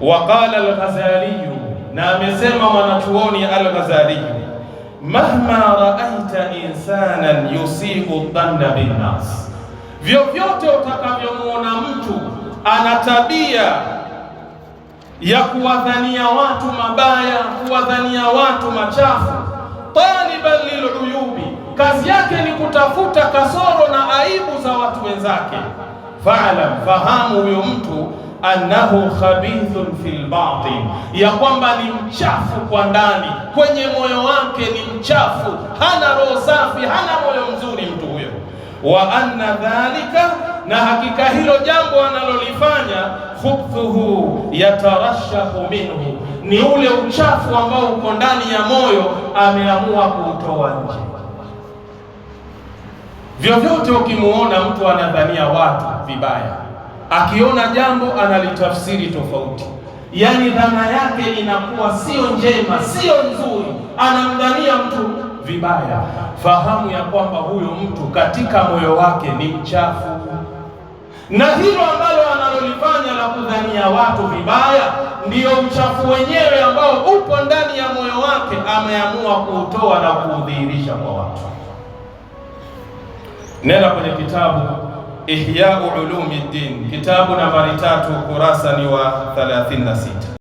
Waqala al-Ghazali, na amesema mwanachuoni al-Ghazali, mahma raaita insanan yusiu dhanna binnas, vyovyote utakavyomuona mtu ana tabia ya kuwadhania watu mabaya, kuwadhania watu machafu, taliban liluyubi, kazi yake ni kutafuta kasoro na aibu za watu wenzake, fa'lam, fahamu huyo mtu annahu khabithun fil batin, ya kwamba ni mchafu kwa ndani, kwenye moyo wake ni mchafu, hana roho safi, hana moyo mzuri mtu huyo. Wa anna dhalika, na hakika hilo jambo analolifanya, khubthuhu yatarashahu minhu, ni ule uchafu ambao uko ndani ya moyo, ameamua kuutoa nje. Vyovyote ukimuona mtu anadhania watu vibaya, akiona jambo analitafsiri tofauti, yani dhana yake inakuwa sio njema, sio nzuri, anamdhania mtu vibaya, fahamu ya kwamba huyo mtu katika moyo wake ni mchafu, na hilo ambalo analolifanya la kudhania watu vibaya ndiyo uchafu wenyewe ambao upo ndani ya moyo wake, ameamua kuutoa na kuudhihirisha kwa watu. Nenda kwenye kitabu Ihya'u Ulumiddin, kitabu nambari 3, kurasa ni wa 36.